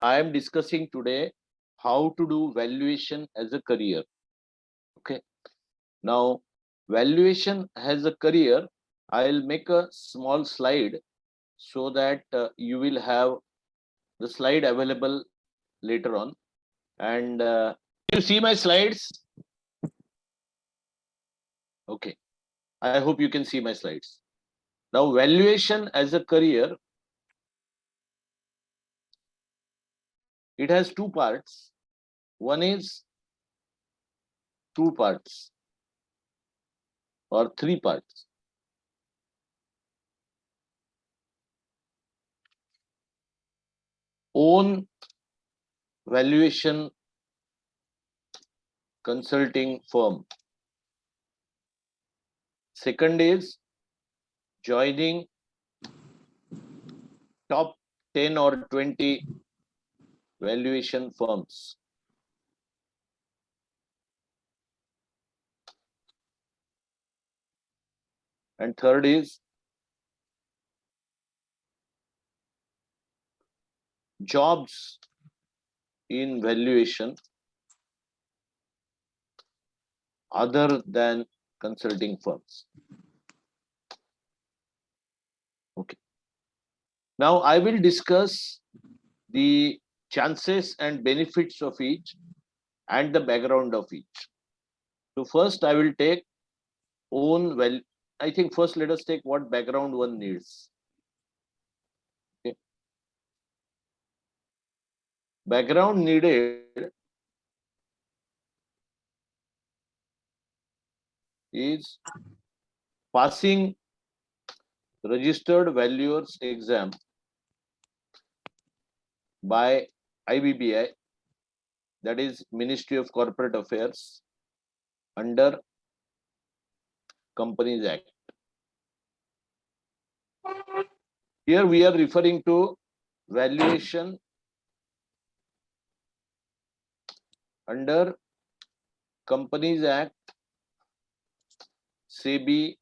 I am discussing today how to do valuation as a career. Okay. Now, valuation as a career, I'll make a small slide so that you will have the slide available later on. And you see my slides? Okay. I hope you can see my slides. Now, valuation as a career, it has two parts. One is two parts or three parts. Own valuation consulting firm. Second is joining top 10 or 20 valuation firms. And third is jobs in valuation other than consulting firms. Okay. Now I will discuss the chances and benefits of each and the background of each. So first I will take own well. I think first let us take what background one needs. Okay. Background needed is passing registered valuers exam by IBBI, that is Ministry of Corporate Affairs, under Companies Act. Here we are referring to valuation under Companies Act, SEBI,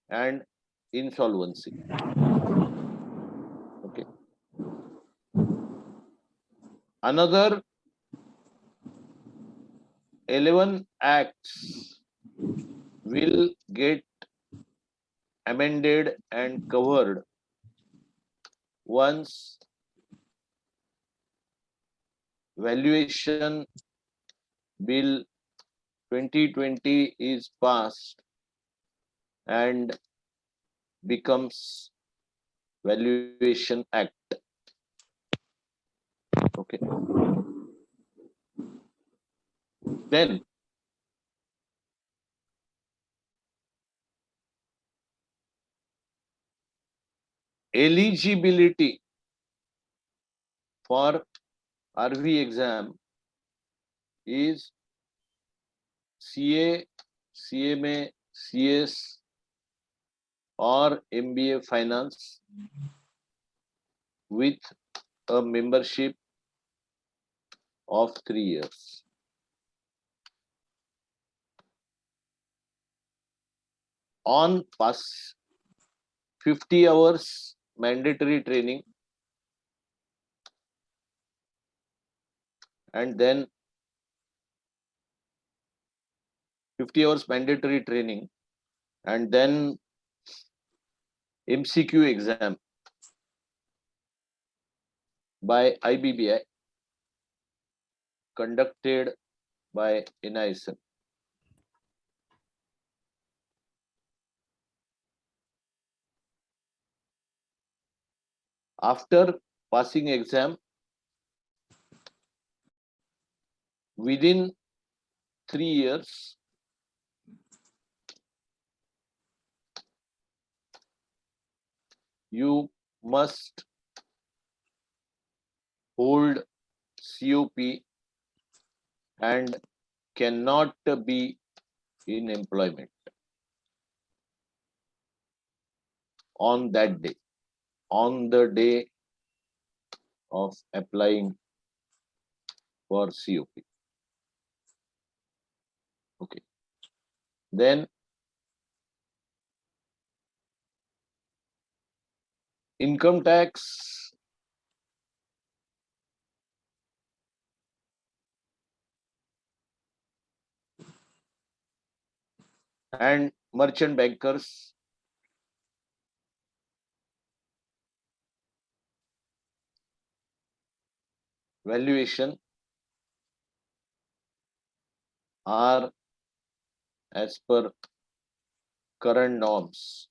and insolvency. Okay. Another 11 acts will get amended and covered once valuation bill 2020 is passed and becomes Valuation Act. Okay. Then eligibility for RV exam is CA, CMA, CS or MBA finance with a membership of 3 years. On pass 50 hours mandatory training and then 50 hours mandatory training and then MCQ exam by IBBI conducted by NISM. After passing exam, within 3 years, you must hold COP and cannot be in employment on that day, on the day of applying for COP. Okay. Then income tax and merchant bankers valuation are as per current norms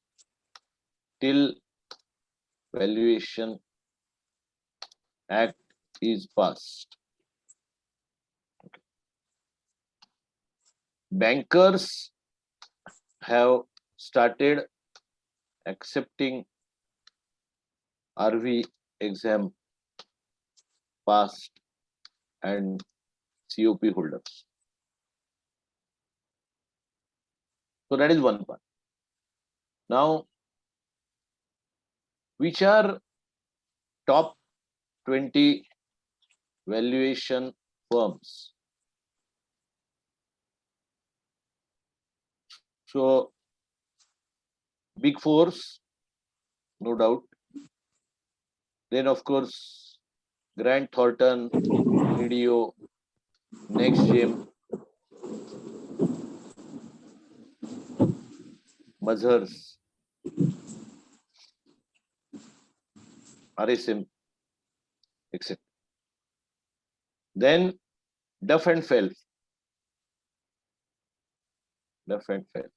till Valuation Act is passed. Bankers have started accepting RV exam passed and COP holders. So that is one part. Now, which are top 20 valuation firms? So, big fours, no doubt. Then, of course, Grant Thornton, Medio, NextGem, Mazars, RSM, etc. Then Duff and Phelps, Duff and Phelps.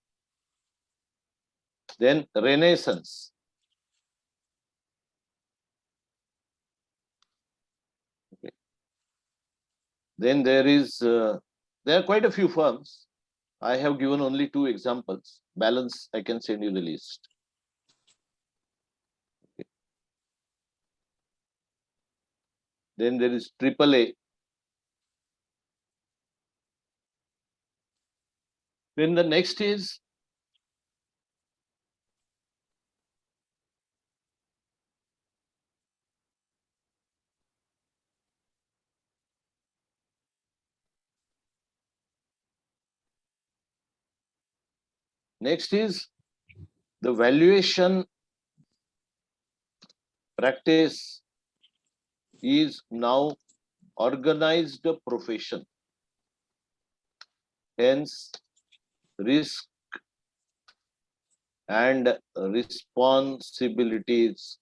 Then Renaissance. Okay. Then there are quite a few firms. I have given only 2 examples. Balance, I can send you the list. Okay. Then there is AAA. Then the next is the valuation practice is now organized profession. Hence, risk and responsibilities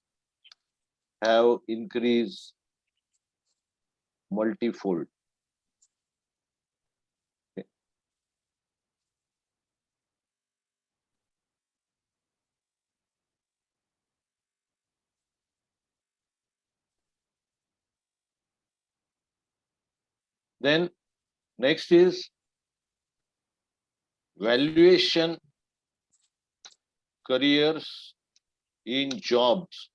have increased multifold. Okay. Then next is valuation careers in jobs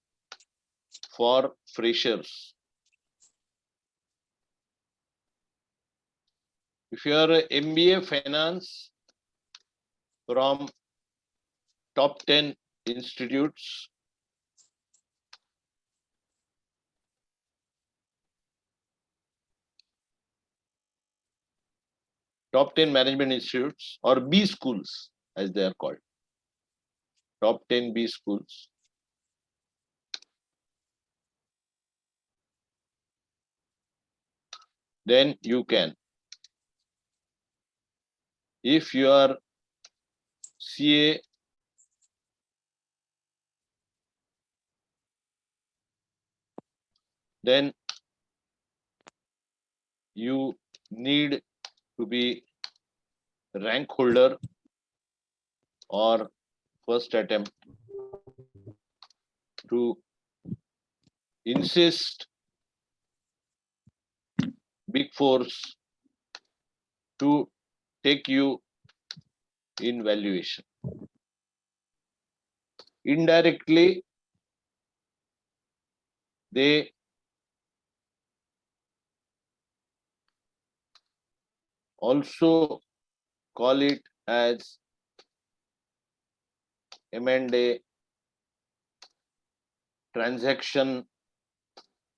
for freshers. If you are a MBA finance from top 10 institutes, top 10 management institutes or B schools as they are called, top 10 B schools, then you can. If you are CA, then you need to be rank holder or first attempt to insist big fours to take you in valuation. Indirectly, they also call it as M&A, transaction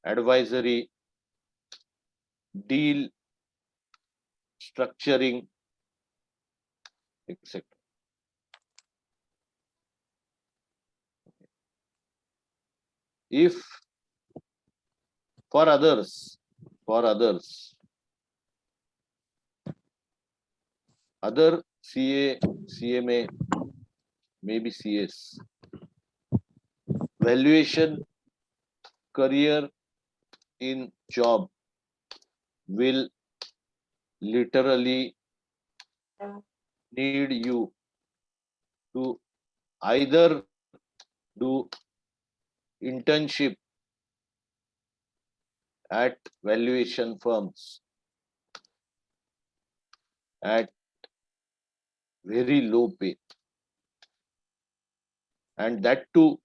advisory, deal structuring, etc. If for others, other CA, CMA, maybe CS. Valuation career in job will literally need you to either do internship at valuation firms at very low pay, and that too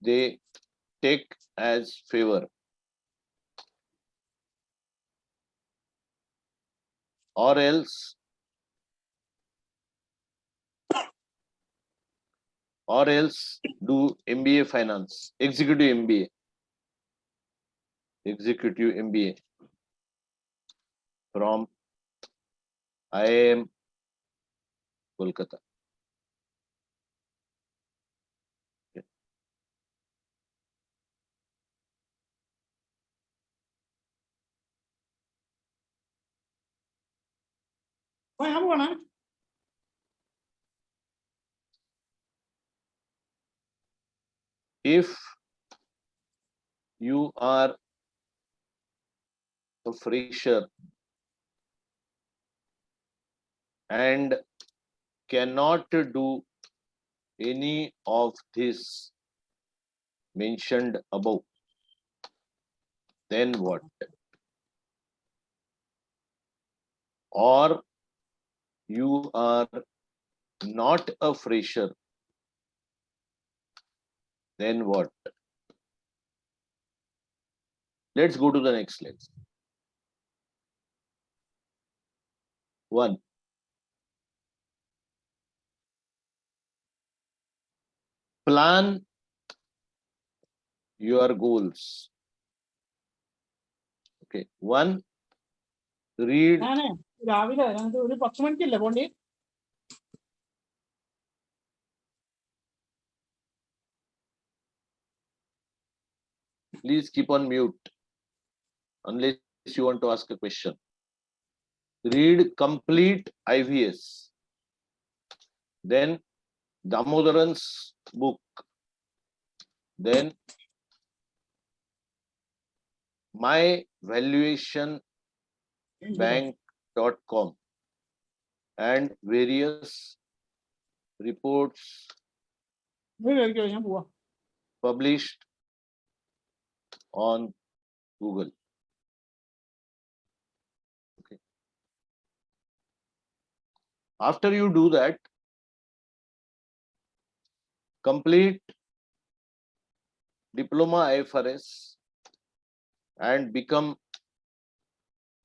they take as favor, or else do MBA finance, executive MBA from IIM Kolkata. If you are a fresher and cannot do any of this mentioned above, then what? Or you are not a fresher, then what? Let's go to the next slide. 1. Plan your goals. Okay. 1. Read. Please keep on mute unless you want to ask a question. Read complete IVS. Then Damodaran's book. Then myvaluationbank.com and various reports published on Google. Okay. After you do that, complete diploma IFRS and become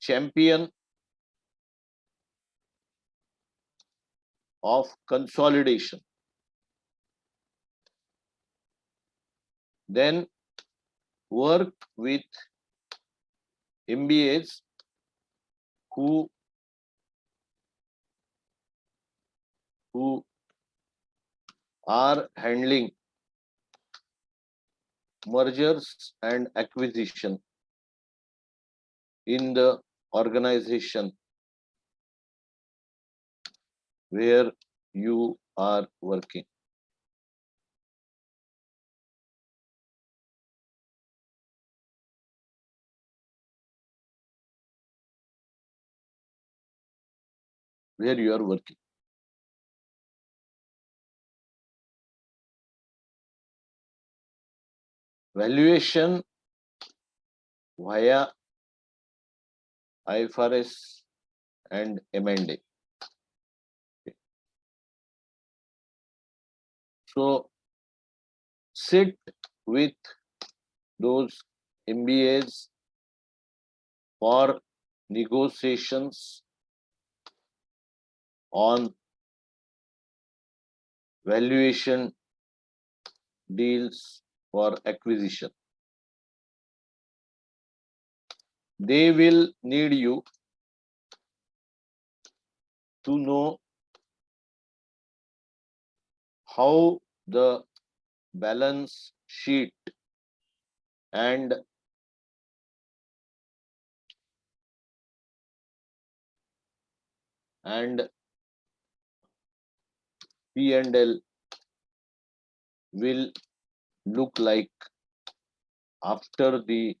champion of consolidation. Then work with MBAs who are handling mergers and acquisition in the organization where you are working. Where you are working. Valuation via IFRS and M&A. So sit with those MBAs for negotiations on valuation deals for acquisition. They will need you to know how the balance sheet and and P&L will look like after the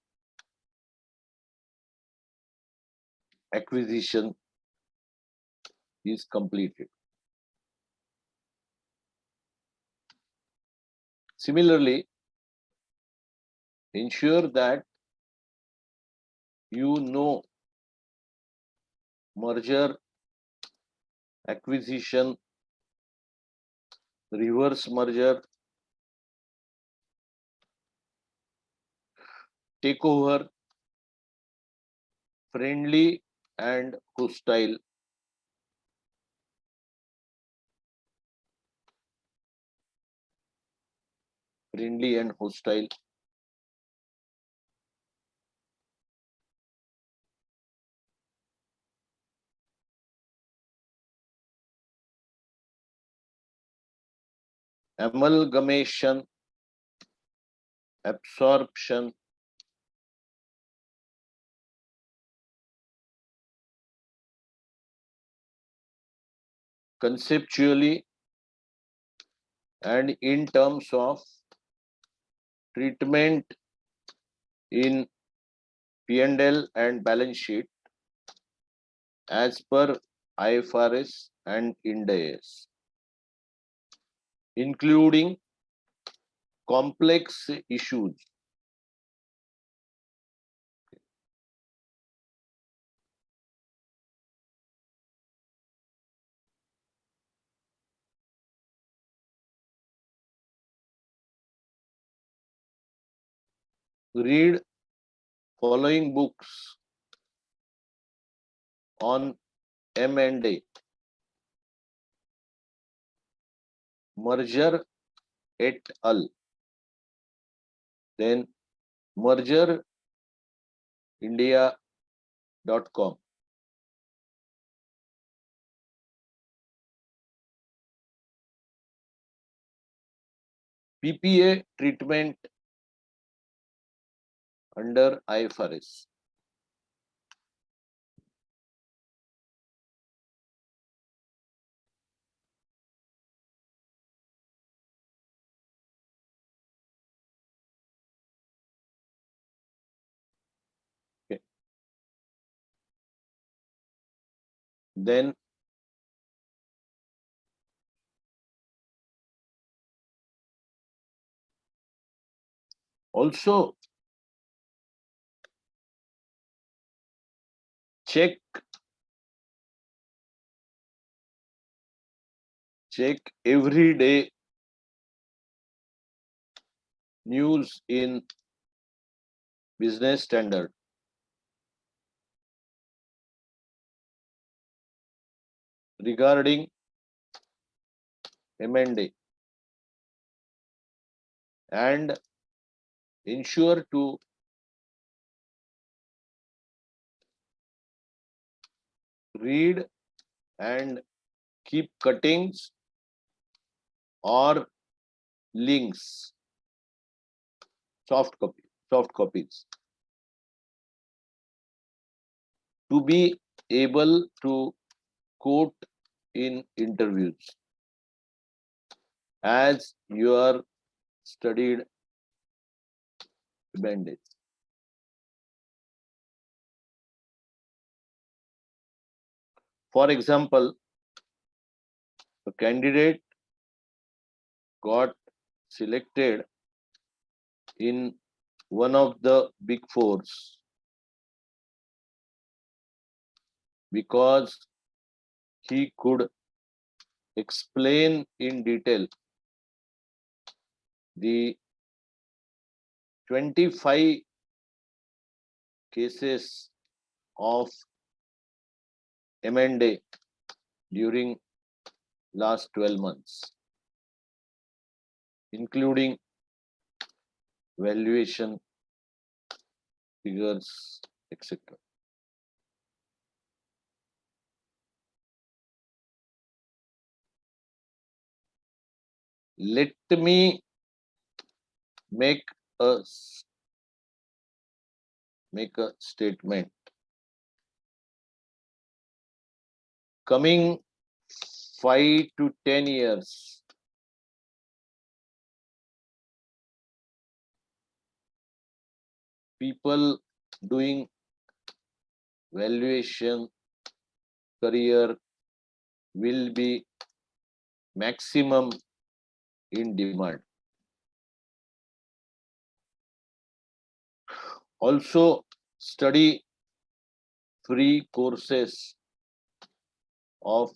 acquisition is completed. Similarly, ensure that you know merger, acquisition, reverse merger, takeover, friendly and hostile, friendly and hostile, amalgamation, absorption, conceptually and in terms of treatment in P&L and balance sheet as per IFRS and Ind AS, including complex issues. Read following books on M&A, Merger et al. Then mergerindia.com, PPA treatment under IFRS. Okay. Then also check everyday news in Business Standard regarding M&A and ensure to read and keep cuttings or links, soft copies, to be able to quote in interviews as you are studied M&A. For example, a candidate got selected in one of the big fours because he could explain in detail the 25 cases of M&A during last 12 months, including valuation figures, etc. Let me make a statement. coming 5 to 10 years, people doing valuation career will be maximum in demand. Also, study free courses of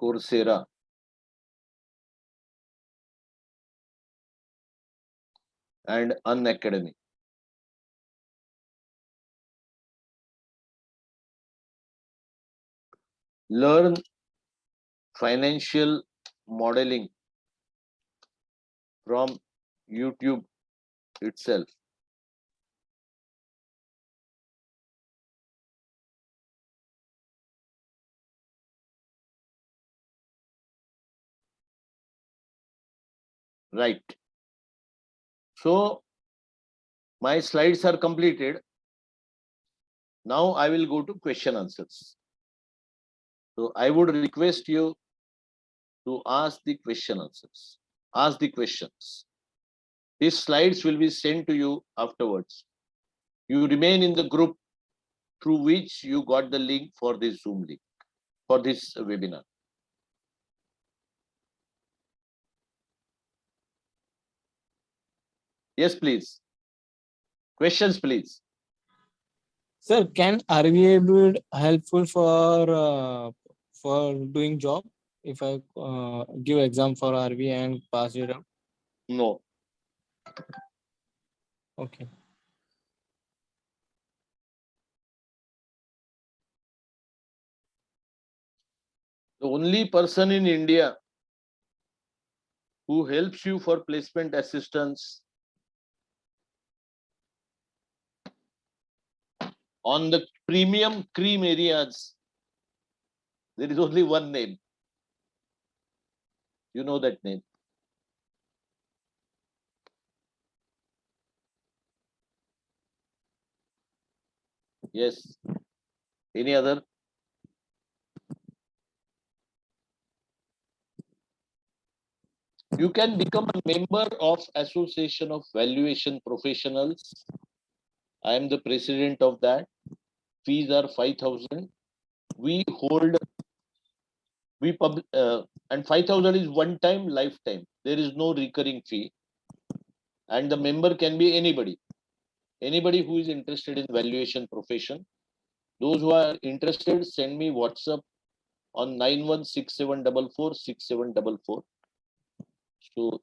Coursera and Unacademy. Learn financial modeling from YouTube itself. Right. So my slides are completed. Now I will go to question answers. So I would request you to ask the question answers. Ask the questions. These slides will be sent to you afterwards. You remain in the group through which you got the link for this Zoom link, for this webinar. Yes, please. Questions, please. Sir, can RVA be helpful for doing job? If I give exam for RVA and pass it out? No. Okay. The only person in India who helps you for placement assistance on the premium cream areas, there is only one name. You know that name. Yes. Any other? You can become a member of Association of Valuation Professionals. I am the president of that. Fees are 5,000. We hold, and 5,000 is one time, lifetime. There is no recurring fee. And the member can be anybody. Anybody who is interested in valuation profession. Those who are interested, send me WhatsApp on 9167446744. So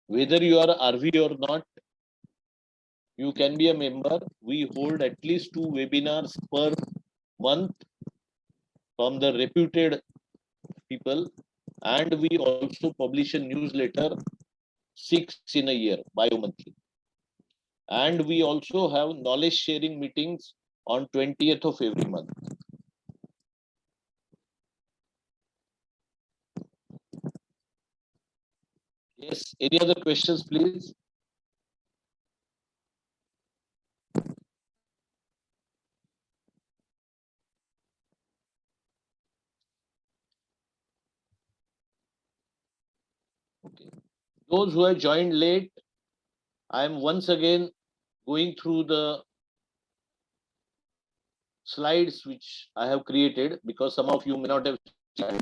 whether you are RV or not, you can be a member. We hold at least 2 webinars per month from the reputed people, and we also publish a newsletter 6 in a year, bi-monthly. And we also have knowledge sharing meetings on 20th of every month. Yes, any other questions, please? Okay. Those who have joined late, I am once again going through the slides which I have created, because some of you may not have seen.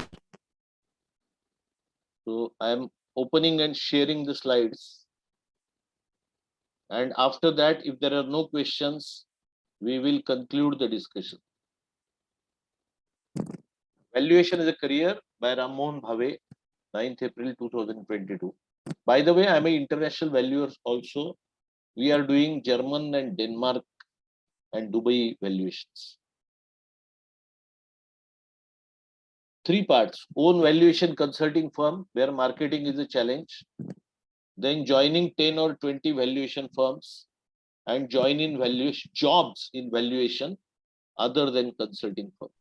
So I am opening and sharing the slides. And after that, if there are no questions, we will conclude the discussion. Valuation is a Career by Ram Mohan Bhave, 9th April 2022. By the way, I am an international valuer also. We are doing German and Denmark and Dubai valuations. 3 parts: own valuation consulting firm where marketing is a challenge, then joining 10 or 20 valuation firms, and join in valuation jobs in valuation other than consulting firms.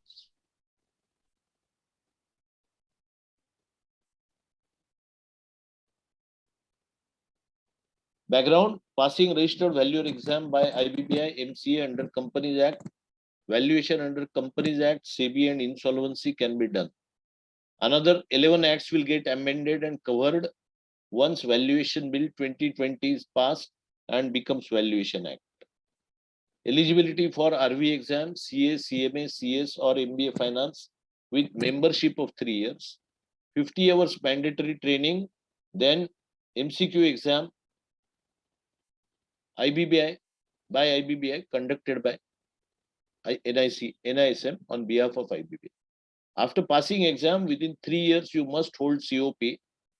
Background: passing registered valuer exam by IBBI MCA under Companies Act, valuation under Companies Act, SEBI and insolvency can be done. Another 11 acts will get amended and covered once Valuation Bill 2020 is passed and becomes Valuation Act. Eligibility for RV exam, CA, CMA, CS or MBA finance with membership of 3 years. 50 hours mandatory training, then MCQ exam, IBBI, by IBBI, conducted by NISM on behalf of IBBI. After passing exam, within 3 years, you must hold COP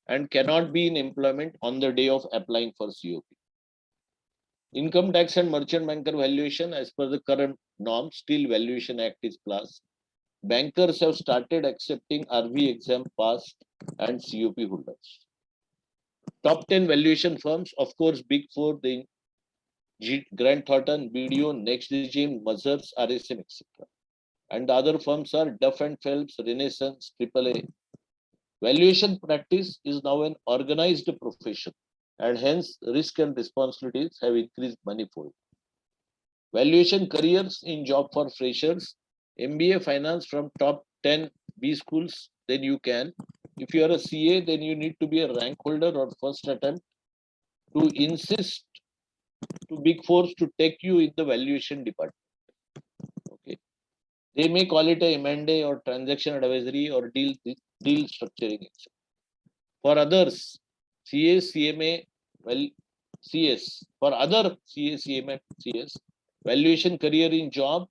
and cannot be in employment on the day of applying for COP. Income tax and merchant banker valuation, as per the current norms, still Valuation Act is passed. Bankers have started accepting RV exam passed and COP holders. Top 10 valuation firms, of course, Big Four, the Grant Thornton, BDO, Next Regime, Mazars, RSM, etc. And the other firms are Duff and Phelps, Renaissance, AAA. Valuation practice is now an organized profession, and hence risk and responsibilities have increased manifold. Valuation careers in job for freshers, MBA finance from top 10 B schools, then you can. If you are a CA, then you need to be a rank holder or first attempt to insist to Big Fours to take you in the valuation department. Okay. They may call it a M&A or transaction advisory or deal structuring. For others, CS, CMA, well, CS. For other CS, CMA, CS, valuation career in job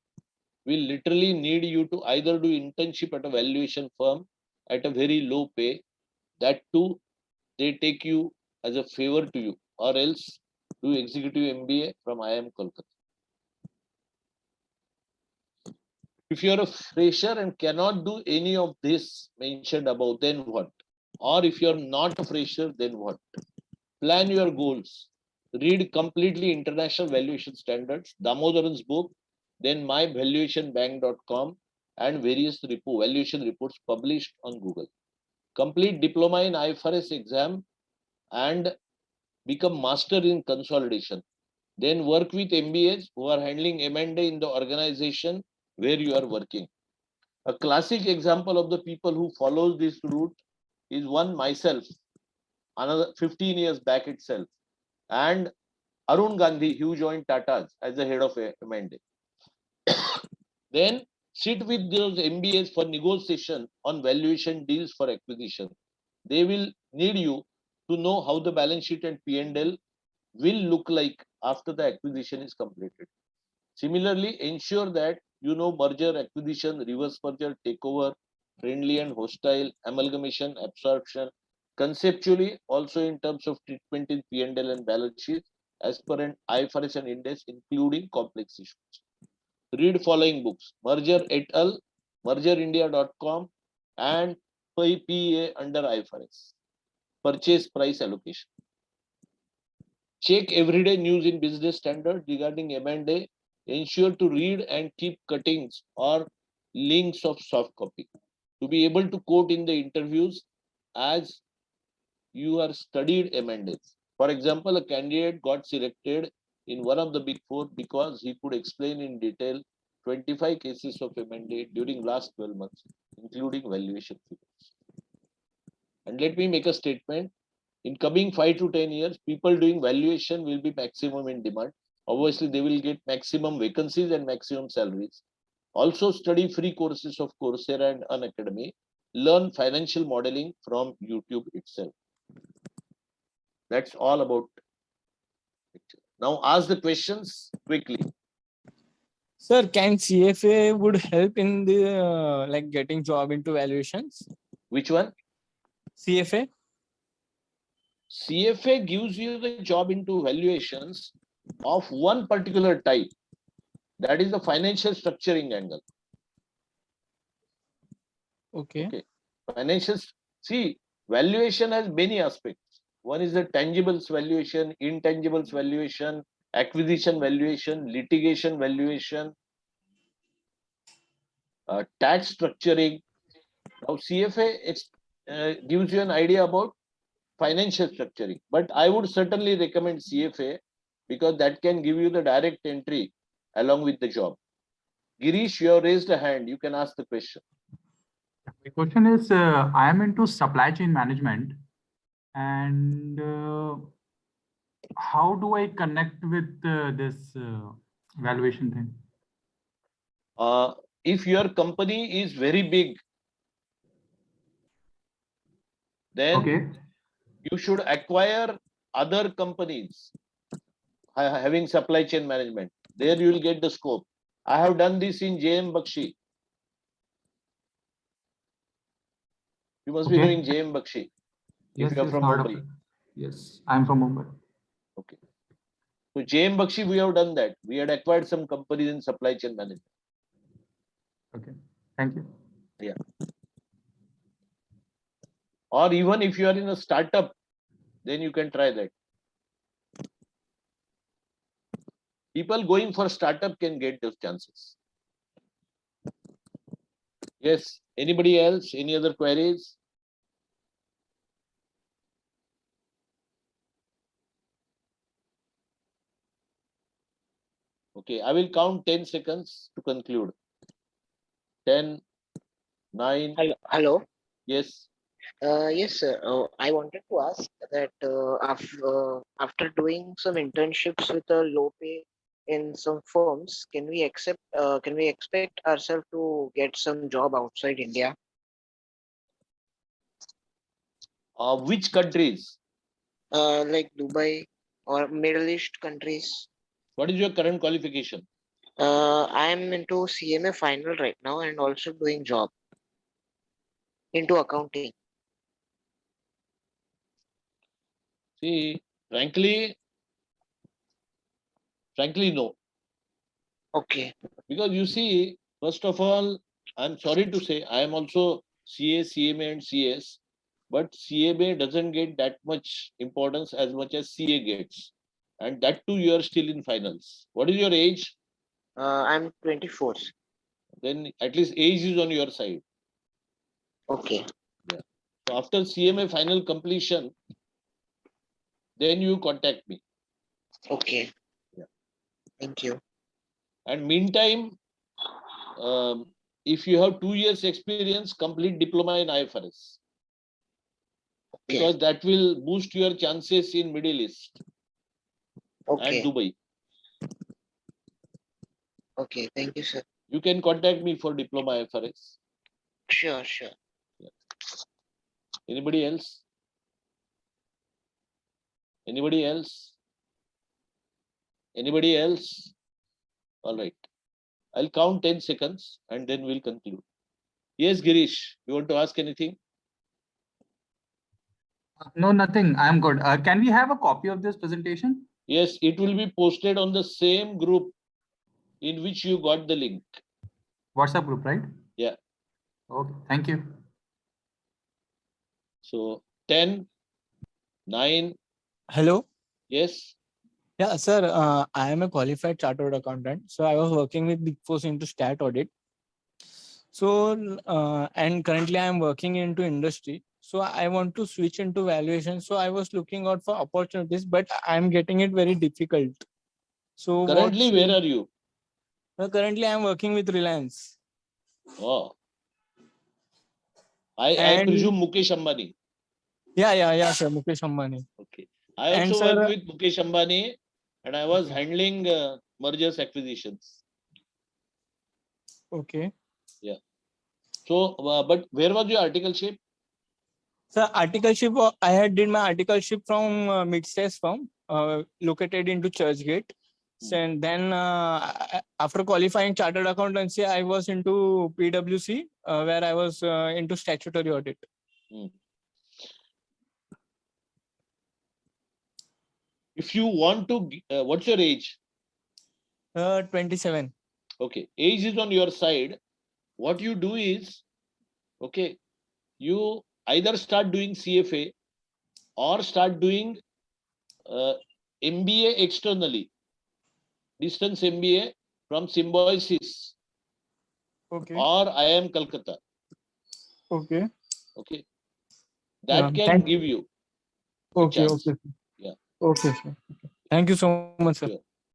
will literally need you to either do internship at a valuation firm at a very low pay. That too, they take you as a favor to you, or else do executive MBA from IIM Kolkata. If you are a fresher and cannot do any of this mentioned above, then what? Or if you are not a fresher, then what? Plan your goals. Read completely international valuation standards, Damodaran's book, then myvaluationbank.com, and various valuation reports published on Google. Complete diploma in IFRS exam and become master in consolidation. Then work with MBAs who are handling M&A in the organization where you are working. A classic example of the people who follows this route is one myself, another 15 years back itself, and Arun Gandhi, who joined Tata's as the head of M&A. Then sit with those MBAs for negotiation on valuation deals for acquisition. They will need you to know how the balance sheet and P&L will look like after the acquisition is completed. Similarly, ensure that you know merger, acquisition, reverse merger, takeover, friendly and hostile, amalgamation, absorption, conceptually also in terms of treatment in P&L and balance sheet as per an IFRS and Index, including complex issues. Read following books: Merger et al., mergerindia.com, and PA under IFRS. Purchase price allocation. Check everyday news in Business Standard regarding M&A. Ensure to read and keep cuttings or links of soft copy to be able to quote in the interviews as you are studied M&As. For example, a candidate got selected in one of the Big Four because he could explain in detail 25 cases of M&A during last 12 months, including valuation figures. And let me make a statement. In coming 5 to 10 years, people doing valuation will be maximum in demand. Obviously, they will get maximum vacancies and maximum salaries. Also, study free courses of Coursera and Unacademy. Learn financial modeling from YouTube itself. That's all about it. Now, ask the questions quickly. Sir, can CFA would help in the like getting job into valuations? Which one? CFA? CFA gives you the job into valuations of one particular type. That is the financial structuring angle. Okay. Financial, see, valuation has many aspects. One is the tangibles valuation, intangibles valuation, acquisition valuation, litigation valuation, tax structuring. Now, CFA gives you an idea about financial structuring, but I would certainly recommend CFA because that can give you the direct entry along with the job. Girish, you have raised a hand. You can ask the question. My question is, I am into supply chain management, and how do I connect with this valuation thing? If your company is very big, then Okay. you should acquire other companies having supply chain management. There you will get the scope. I have done this in JM Bakshi. You must be Okay. knowing JM Bakshi if Yes, you are yes, from heard of Mumbai. it. Yes, I'm from Mumbai. Okay. So JM Bakshi, we have done that. We had acquired some companies in supply chain management. Okay. Thank you. Yeah. Or even if you are in a startup, then you can try that. People going for startup can get those chances. Yes. Anybody else? Any other queries? Okay. I will count 10 seconds to conclude. 10, 9. Hello. Yes. Yes, sir. I wanted to ask that after doing some internships with a low pay in some firms, can we expect ourselves to get some job outside India? Which countries? Like Dubai or Middle East countries. What is your current qualification? I'm into CMA final right now and also doing job into accounting. See, frankly, no. Okay. Because you see, first of all, I'm sorry to say, I am also CA, CMA, and CS, but CMA doesn't get that much importance as much as CA gets. And that too, you are still in finals. What is your age? I'm 24. Then at least age is on your side. Okay. Yeah. So after CMA final completion, then you contact me. Okay. Yeah. Thank you. And meantime, if you have 2 years experience, complete diploma in IFRS. Okay. Because that will boost your chances in Middle East and Okay. Dubai. Okay. Thank you, sir. You can contact me for diploma IFRS. Sure, sure. Anybody else? Anybody else? Anybody else? All right. I'll count 10 seconds and then we'll conclude. Yes, Girish, you want to ask anything? No, nothing. I'm good. Can we have a copy of this presentation? Yes, it will be posted on the same group in which you got the link. WhatsApp group, right? Yeah. Okay. Thank you. So 10, 9. Hello. Yes. Yeah, sir. I am a qualified chartered accountant. So I was working with Big Four into stat audit. So and currently I am working into industry. So I want to switch into valuation. So I was looking out for opportunities, but I am getting it very difficult. So what Currently, where are you? currently I am working with Reliance. Oh, I And presume Mukesh Ambani. yeah, sir. Mukesh Ambani. Okay. I And also work sir, with Mukesh Ambani and I was okay. handling mergers acquisitions. Okay. Yeah. So, but where was your articleship? So articleship, I had did my articleship from mid-stage firm located into Churchgate. So, and then after qualifying chartered accountancy, I was into PwC where I was into statutory audit. If you want to, what's your age? 27. Okay. Age is on your side. What you do is, okay, you either start doing CFA or start doing MBA externally, distance MBA from Symbiosis Okay. or IIM Calcutta. Okay. Okay. That can give you a Okay. chance. Okay. Yeah. Okay, sir. Thank you so much, sir. Sure.